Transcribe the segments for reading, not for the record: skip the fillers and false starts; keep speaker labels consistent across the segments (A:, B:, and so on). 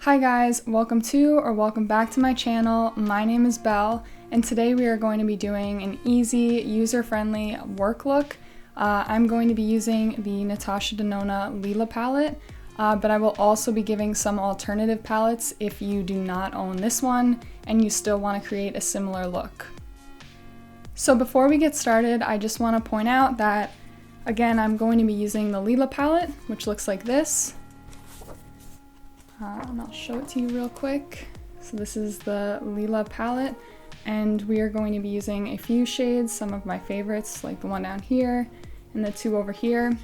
A: Hi guys, welcome to or welcome back to my channel. My name is Belle, and today we are going to be doing an easy, user-friendly work look. I'm going to be using the Natasha Denona Lila Palette, but I will also be giving some alternative palettes if you do not own this one and you still want to create a similar look. So before we get started, I just want to point out that, again, I'm going to be using the Lila palette, which looks like this. And I'll show it to you real quick. So this is the Lila palette, and we are going to be using a few shades, some of my favorites, like the one down here and the two over here.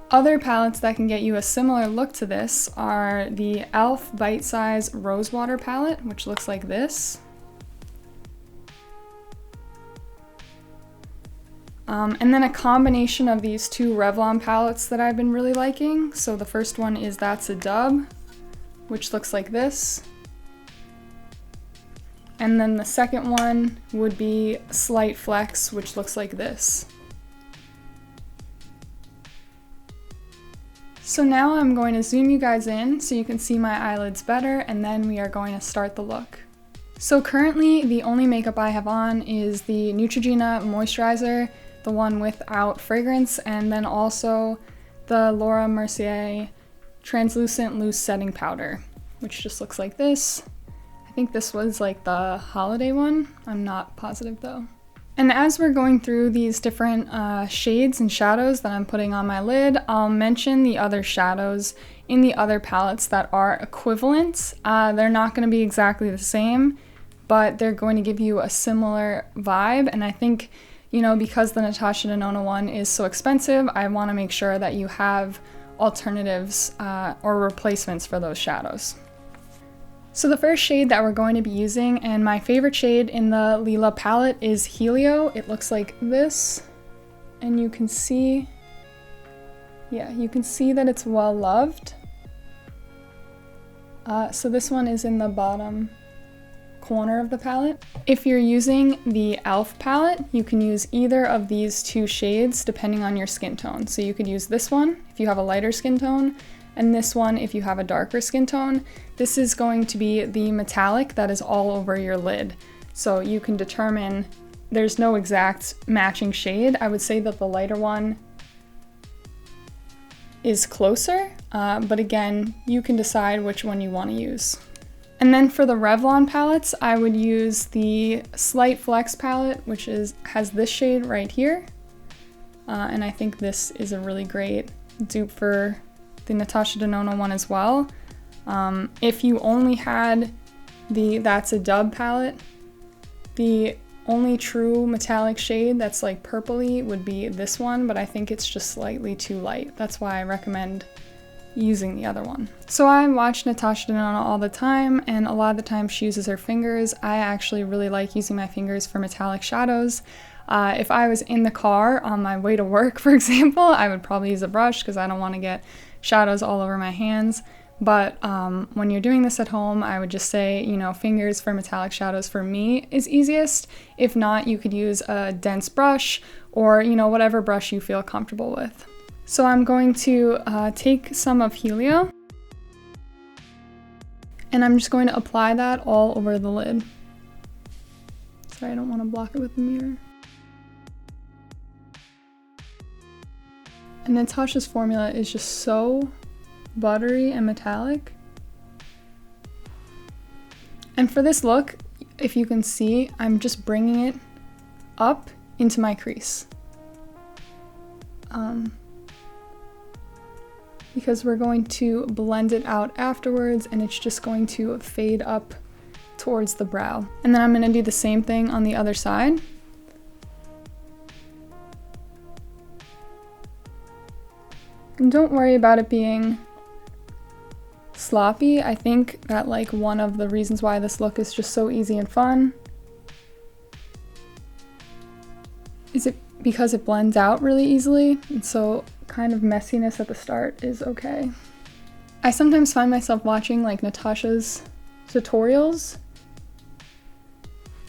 A: Other palettes that can get you a similar look to this are the e.l.f. Bite Size Rosewater palette, which looks like this. And then a combination of these two Revlon palettes that I've been really liking. So the first one is That's a Dub, which looks like this. And then the second one would be Slight Flex, which looks like this. So now I'm going to zoom you guys in so you can see my eyelids better, and then we are going to start the look. So currently the only makeup I have on is the Neutrogena moisturizer, the one without fragrance, and then also the Laura Mercier translucent loose setting powder, which just looks like this. I think this was like the holiday one. I'm not positive though. And as we're going through these different shades and shadows that I'm putting on my lid, I'll mention the other shadows in the other palettes that are equivalent. They're not going to be exactly the same, but they're going to give you a similar vibe. And I think, you know, because the Natasha Denona one is so expensive, I want to make sure that you have alternatives or replacements for those shadows. So the first shade that we're going to be using, and my favorite shade in the Lila palette, is Helio. It looks like this, and you can see, you can see that it's well loved. So this one is in the bottom corner of the palette. If you're using the e.l.f. palette, you can use either of these two shades depending on your skin tone. So you could use this one if you have a lighter skin tone, and this one if you have a darker skin tone. This is going to be the metallic that is all over your lid. So you can determine, there's no exact matching shade. I would say that the lighter one is closer, but again, you can decide which one you want to use. And then for the Revlon palettes, I would use the Slight Flex palette, which has this shade right here. And I think this is a really great dupe for the Natasha Denona one as well. If you only had the That's a Dub palette, the only true metallic shade that's like purpley would be this one, but I think it's just slightly too light. That's why I recommend using the other one. So I watch Natasha Denona all the time, and a lot of the time she uses her fingers. I actually really like using my fingers for metallic shadows. If I was in the car on my way to work, for example, I would probably use a brush because I don't want to get shadows all over my hands. But when you're doing this at home, I would just say, you know, fingers for metallic shadows for me is easiest. If not, you could use a dense brush or, you know, whatever brush you feel comfortable with. So I'm going to take some of Helio, and I'm just going to apply that all over the lid. Sorry, I don't want to block it with the mirror. And Natasha's formula is just so buttery and metallic. And for this look, if you can see, I'm just bringing it up into my crease. Because we're going to blend it out afterwards, and it's just going to fade up towards the brow. And then I'm going to do the same thing on the other side. And don't worry about it being sloppy. I think that like one of the reasons why this look is just so easy and fun is it because it blends out really easily, and so kind of messiness at the start is okay. I sometimes find myself watching like Natasha's tutorials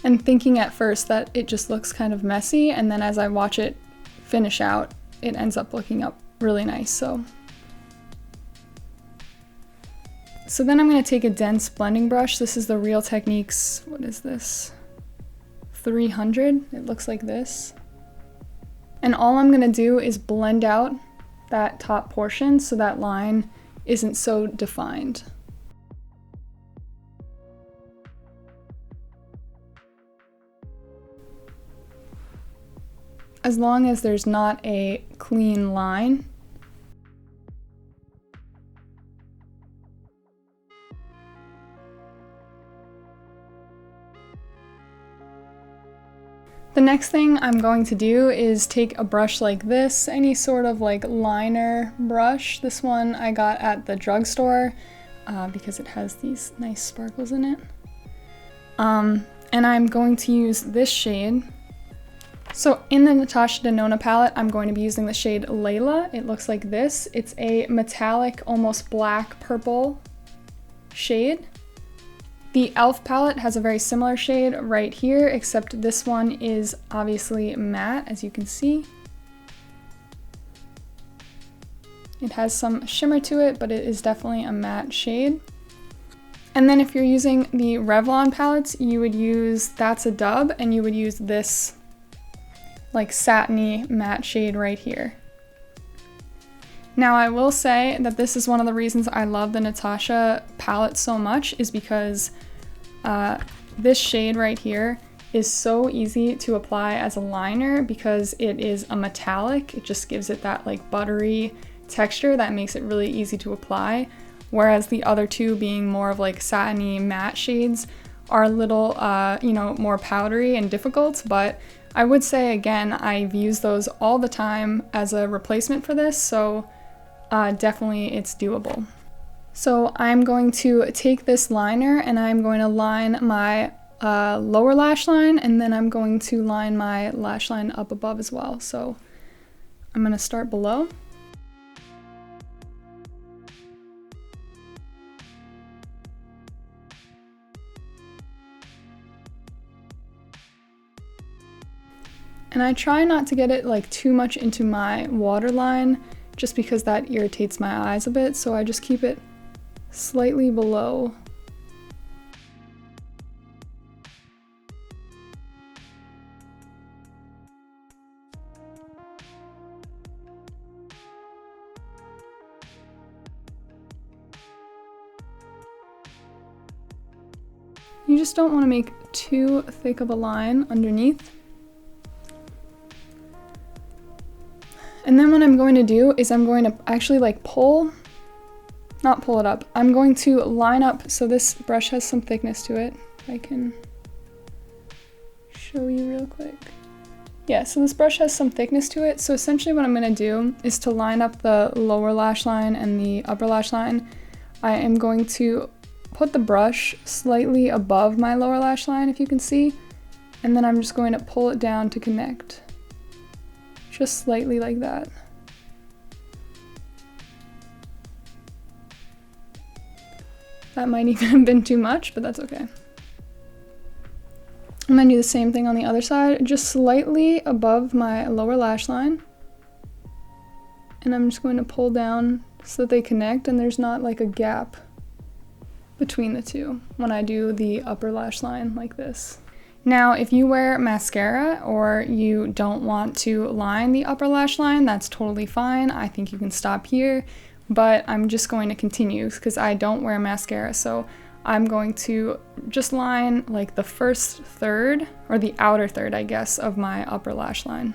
A: and thinking at first that it just looks kind of messy, and then as I watch it finish out, it ends up looking up really nice. So So then I'm going to take a dense blending brush. This is the Real Techniques, what is this? 300, it looks like this. And all I'm going to do is blend out that top portion so that line isn't so defined. As long as there's not a clean line. The next thing I'm going to do is take a brush like this, any sort of like liner brush. This one I got at the drugstore because it has these nice sparkles in it. And I'm going to use this shade. So in the Natasha Denona palette, I'm going to be using the shade Layla. It looks like this. It's a metallic, almost black purple shade. The e.l.f. palette has a very similar shade right here, except this one is obviously matte, as you can see. It has some shimmer to it, but it is definitely a matte shade. And then if you're using the Revlon palettes, you would use That's a Dub, and you would use this like satiny matte shade right here. Now I will say that this is one of the reasons I love the Natasha palette so much, is because this shade right here is so easy to apply as a liner because it is a metallic. It just gives it that like buttery texture that makes it really easy to apply. Whereas the other two, being more of like satiny matte shades, are a little, you know, more powdery and difficult. But I would say, again, I've used those all the time as a replacement for this, so definitely it's doable. So I'm going to take this liner and I'm going to line my lower lash line, and then I'm going to line my lash line up above as well. So I'm going to start below. And I try not to get it like too much into my waterline, just because that irritates my eyes a bit, so I just keep it slightly below. You just don't want to make too thick of a line underneath. And then what I'm going to do is I'm going to actually like not pull it up. I'm going to line up, so this brush has some thickness to it. I can show you real quick. Yeah, so this brush has some thickness to it. So essentially what I'm going to do is to line up the lower lash line and the upper lash line. I am going to put the brush slightly above my lower lash line, if you can see, and then I'm just going to pull it down to connect. Just slightly like that. That might even have been too much, but that's okay. I'm gonna do the same thing on the other side, just slightly above my lower lash line. And I'm just going to pull down so that they connect and there's not like a gap between the two when I do the upper lash line like this. Now, if you wear mascara or you don't want to line the upper lash line, that's totally fine. I think you can stop here, but I'm just going to continue because I don't wear mascara. So I'm going to just line like the first third, or the outer third, I guess, of my upper lash line.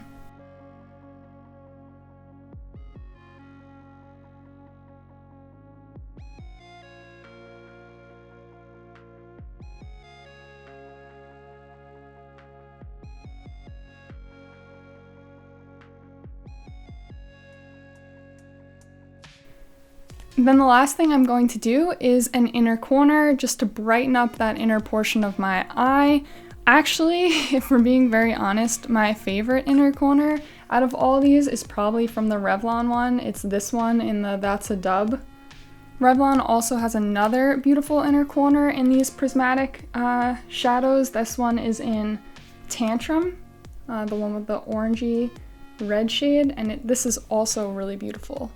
A: Then the last thing I'm going to do is an inner corner, just to brighten up that inner portion of my eye. Actually, if we're being very honest, my favorite inner corner out of all these is probably from the Revlon one. It's this one in the That's a Dub. Revlon also has another beautiful inner corner in these prismatic shadows. This one is in Tantrum, the one with the orangey red shade, and this is also really beautiful.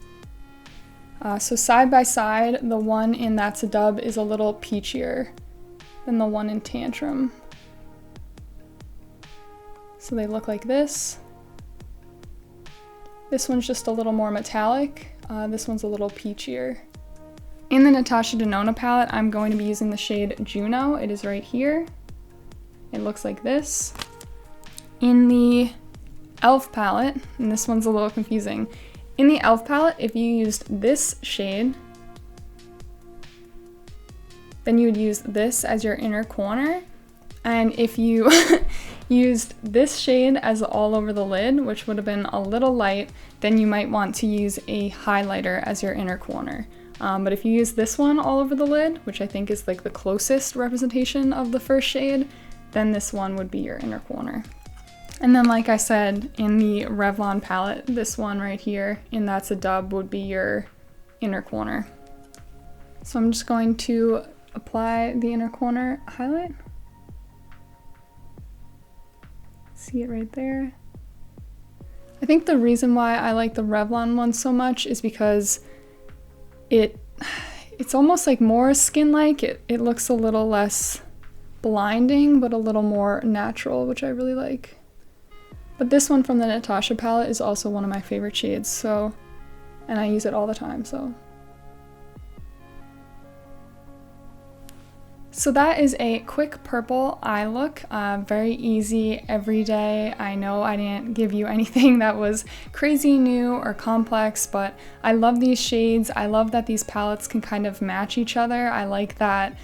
A: So side by side, the one in That's a Dub is a little peachier than the one in Tantrum. So they look like this. This one's just a little more metallic. This one's a little peachier. In the Natasha Denona palette, I'm going to be using the shade Juno. It is right here. It looks like this. In the e.l.f. palette, and this one's a little confusing. In the e.l.f. palette, if you used this shade, then you would use this as your inner corner. And if you used this shade as all over the lid, which would have been a little light, then you might want to use a highlighter as your inner corner. But if you use this one all over the lid, which I think is like the closest representation of the first shade, then this one would be your inner corner. And then like I said, in the Revlon palette, this one right here, in That's a Dub, would be your inner corner. So I'm just going to apply the inner corner highlight. See it right there. I think the reason why I like the Revlon one so much is because it's almost like more skin-like. It looks a little less blinding, but a little more natural, which I really like. But this one from the Natasha palette is also one of my favorite shades, and I use it all the time, so. So that is a quick purple eye look, very easy, everyday. I know I didn't give you anything that was crazy new or complex, but I love these shades. I love that these palettes can kind of match each other. I like that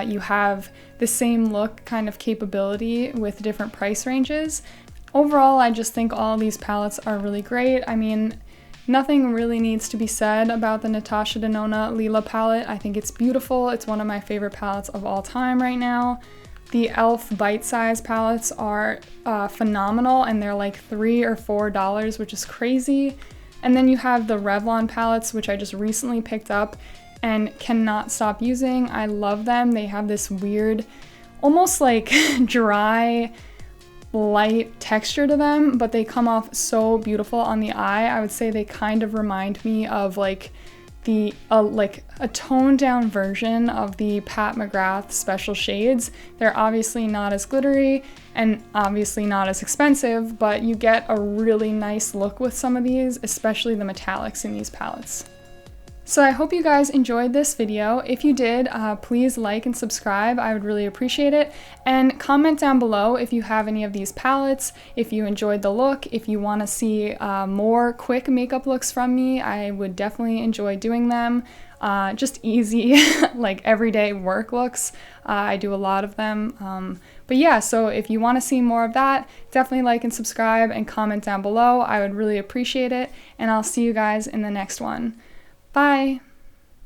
A: you have the same look kind of capability with different price ranges. Overall, I just think all these palettes are really great. I mean, nothing really needs to be said about the Natasha Denona Lila palette. I think it's beautiful. It's one of my favorite palettes of all time right now. The e.l.f. bite-size palettes are phenomenal, and they're like $3 or $4, which is crazy. And then you have the Revlon palettes, which I just recently picked up and cannot stop using. I love them. They have this weird, almost like dry, light texture to them, but they come off so beautiful on the eye. I would say they kind of remind me of like a toned down version of the Pat McGrath special shades. They're obviously not as glittery and obviously not as expensive, but you get a really nice look with some of these, especially the metallics in these palettes. So I hope you guys enjoyed this video. If you did, please like and subscribe. I would really appreciate it. And comment down below if you have any of these palettes, if you enjoyed the look, if you want to see more quick makeup looks from me. I would definitely enjoy doing them. Just easy, like everyday work looks. I do a lot of them. But yeah, so if you want to see more of that, definitely like and subscribe and comment down below. I would really appreciate it. And I'll see you guys in the next one. Bye!